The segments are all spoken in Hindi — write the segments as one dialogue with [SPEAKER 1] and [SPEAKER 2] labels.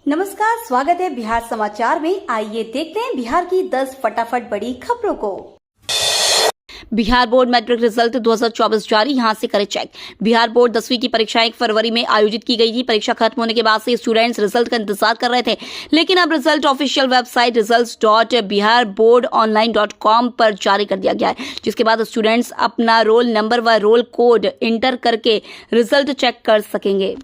[SPEAKER 1] नमस्कार, स्वागत है बिहार समाचार में। आइए देखते हैं बिहार की 10 फटाफट बड़ी खबरों को। बिहार बोर्ड मैट्रिक रिजल्ट 2024 जारी, यहां से करें चेक। बिहार बोर्ड 10वीं की परीक्षाएं 1 फरवरी में आयोजित की गई थी। परीक्षा खत्म होने के बाद से स्टूडेंट्स रिजल्ट का इंतजार कर रहे थे, लेकिन अब रिजल्ट ऑफिशियल वेबसाइट results.biharboardonline.com पर जारी कर दिया गया है, जिसके बाद स्टूडेंट्स अपना रोल नंबर व रोल कोड इंटर करके रिजल्ट चेक कर सकेंगे।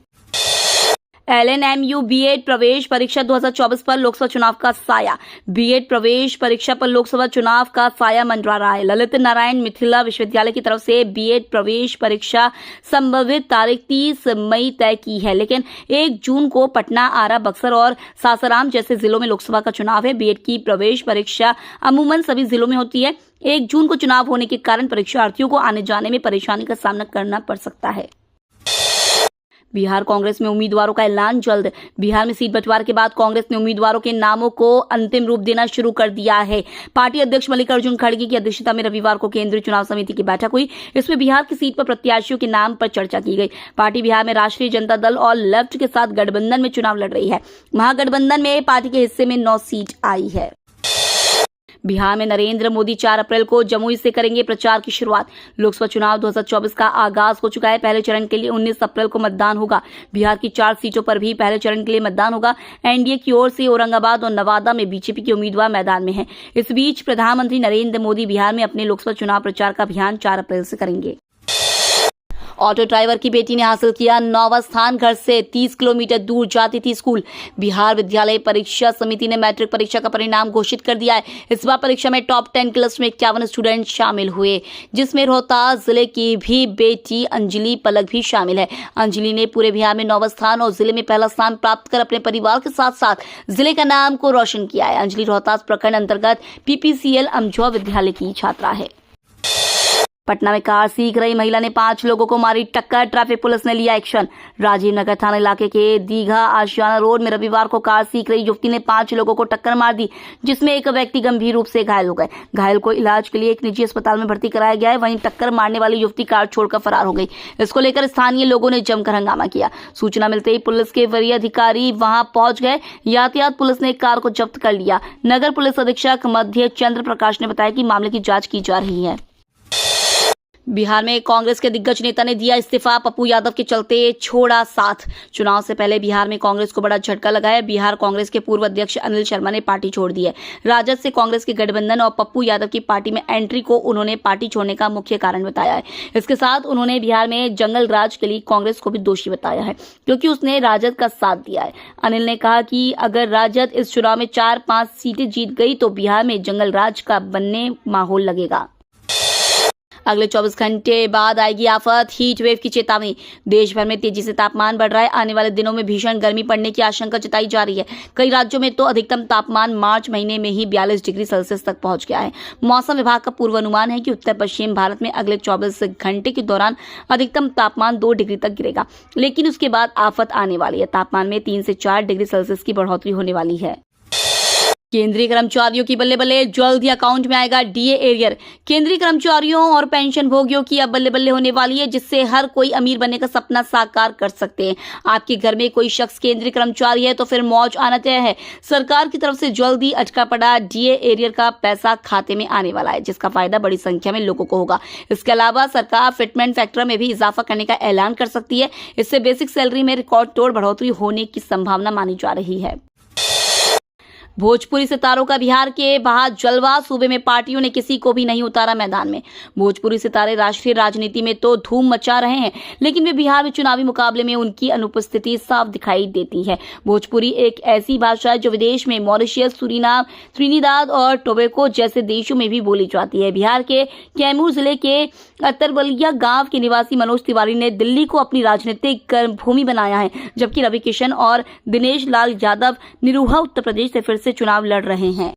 [SPEAKER 1] LNMU बीएड प्रवेश परीक्षा 2024 पर लोकसभा चुनाव का साया। बीएड प्रवेश परीक्षा पर लोकसभा चुनाव का साया मंडरा रहा है। ललित नारायण मिथिला विश्वविद्यालय की तरफ से बीएड प्रवेश परीक्षा संभावित तारीख 30 मई तय की है, लेकिन 1 जून को पटना, आरा, बक्सर और सासाराम जैसे जिलों में लोकसभा का चुनाव है। बीएड की प्रवेश परीक्षा अमूमन सभी जिलों में होती है। 1 जून को चुनाव होने के कारण परीक्षार्थियों को आने जाने में परेशानी का सामना करना पड़ सकता है। बिहार कांग्रेस में उम्मीदवारों का ऐलान जल्द। बिहार में सीट बंटवारे के बाद कांग्रेस ने उम्मीदवारों के नामों को अंतिम रूप देना शुरू कर दिया है। पार्टी अध्यक्ष मल्लिकार्जुन खड़गे की अध्यक्षता में रविवार को केंद्रीय चुनाव समिति की बैठक हुई। इसमें बिहार की सीट पर प्रत्याशियों के नाम पर चर्चा की गई। पार्टी बिहार में राष्ट्रीय जनता दल और लेफ्ट के साथ गठबंधन में चुनाव लड़ रही है। महागठबंधन में पार्टी के हिस्से में 9 सीट आई है। बिहार में नरेंद्र मोदी 4 अप्रैल को जमुई से करेंगे प्रचार की शुरुआत। लोकसभा चुनाव 2024 का आगाज हो चुका है। पहले चरण के लिए 19 अप्रैल को मतदान होगा। बिहार की 4 सीटों पर भी पहले चरण के लिए मतदान होगा। एनडीए की ओर से औरंगाबाद और नवादा में बीजेपी के उम्मीदवार मैदान में हैं। इस बीच प्रधानमंत्री नरेंद्र मोदी बिहार में अपने लोकसभा चुनाव प्रचार का अभियान 4 अप्रैल से करेंगे। ऑटो ड्राइवर की बेटी ने हासिल किया 9वां स्थान। घर से 30 किलोमीटर दूर जाती थी स्कूल। बिहार विद्यालय परीक्षा समिति ने मैट्रिक परीक्षा का परिणाम घोषित कर दिया है। इस बार परीक्षा में टॉप 10 की लिस्ट में 51 स्टूडेंट शामिल हुए, जिसमें रोहतास जिले की भी बेटी अंजलि पलक भी शामिल है। अंजलि ने पूरे बिहार में 9वां स्थान और जिले में पहला स्थान प्राप्त कर अपने परिवार के साथ साथ जिले का नाम को रोशन किया है। अंजलि रोहतास प्रखंड अंतर्गत PPCL अमझौआ विद्यालय की छात्रा है। पटना में कार सीख रही महिला ने 5 लोगों को मारी टक्कर। ट्रैफिक पुलिस ने लिया एक्शन। राजीव नगर थाना इलाके के दीघा आशियाना रोड में रविवार को कार सीख रही युवती ने 5 लोगों को टक्कर मार दी, जिसमें एक व्यक्ति गंभीर रूप से घायल हो गए। घायल को इलाज के लिए एक निजी अस्पताल में भर्ती कराया गया है। वहीं टक्कर मारने वाली युवती कार छोड़कर फरार हो गई। इसको लेकर स्थानीय लोगों ने जमकर हंगामा किया। सूचना मिलते ही पुलिस के वरीय अधिकारी वहां पहुंच गए। यातायात पुलिस ने कार को जब्त कर लिया। नगर पुलिस अधीक्षक मध्य चंद्र प्रकाश ने बताया कि मामले की जांच की जा रही है। बिहार में कांग्रेस के दिग्गज नेता ने दिया इस्तीफा। पप्पू यादव के चलते छोड़ा साथ। चुनाव से पहले बिहार में कांग्रेस को बड़ा झटका लगा है। बिहार कांग्रेस के पूर्व अध्यक्ष अनिल शर्मा ने पार्टी छोड़ दी है। राजद से कांग्रेस के गठबंधन और पप्पू यादव की पार्टी में एंट्री को उन्होंने पार्टी छोड़ने का मुख्य कारण बताया है। इसके साथ उन्होंने बिहार में जंगल राज के लिए कांग्रेस को भी दोषी बताया है, क्योंकि उसने राजद का साथ दिया है। अनिल ने कहा कि अगर राजद इस चुनाव में 4-5 सीटें जीत गई तो बिहार में जंगल राज का बनने माहौल लगेगा। अगले 24 घंटे बाद आएगी आफत। हीट वेव की चेतावनी। देश भर में तेजी से तापमान बढ़ रहा है। आने वाले दिनों में भीषण गर्मी पड़ने की आशंका जताई जा रही है। कई राज्यों में तो अधिकतम तापमान मार्च महीने में ही 42 डिग्री सेल्सियस तक पहुंच गया है। मौसम विभाग का पूर्वानुमान है कि उत्तर पश्चिम भारत में अगले 24 घंटे के दौरान अधिकतम तापमान 2 डिग्री तक गिरेगा, लेकिन उसके बाद आफत आने वाली है। तापमान में 3 से 4 डिग्री सेल्सियस की बढ़ोतरी होने वाली है। केंद्रीय कर्मचारियों की बल्ले बल्ले, जल्द ही अकाउंट में आएगा DA एरियर। केंद्रीय कर्मचारियों और पेंशन भोगियों की अब बल्ले बल्ले होने वाली है, जिससे हर कोई अमीर बनने का सपना साकार कर सकते हैं। आपके घर में कोई शख्स केंद्रीय कर्मचारी है तो फिर मौज आना तय है। सरकार की तरफ से जल्द ही अटका पड़ा DA एरियर का पैसा खाते में आने वाला है, जिसका फायदा बड़ी संख्या में लोगों को होगा। इसके अलावा सरकार फिटमेंट फैक्टर में भी इजाफा करने का ऐलान कर सकती है। इससे बेसिक सैलरी में रिकॉर्ड तोड़ बढ़ोतरी होने की संभावना मानी जा रही है। भोजपुरी सितारों का बिहार के बाहर जलवा। सूबे में पार्टियों ने किसी को भी नहीं उतारा मैदान में। भोजपुरी सितारे राष्ट्रीय राजनीति में तो धूम मचा रहे हैं, लेकिन वे बिहार में चुनावी मुकाबले में उनकी अनुपस्थिति साफ दिखाई देती है। भोजपुरी एक ऐसी भाषा है जो विदेश में मॉरिशस, सुरीनाम, त्रिनिदाद और टोबैको जैसे देशों में भी बोली जाती है। बिहार के कैमूर जिले के अतरबलिया गांव के निवासी मनोज तिवारी ने दिल्ली को अपनी राजनीतिक भूमि बनाया है, जबकि रवि किशन और दिनेश लाल यादव निरूहा उत्तर प्रदेश से फिर से चुनाव लड़ रहे हैं।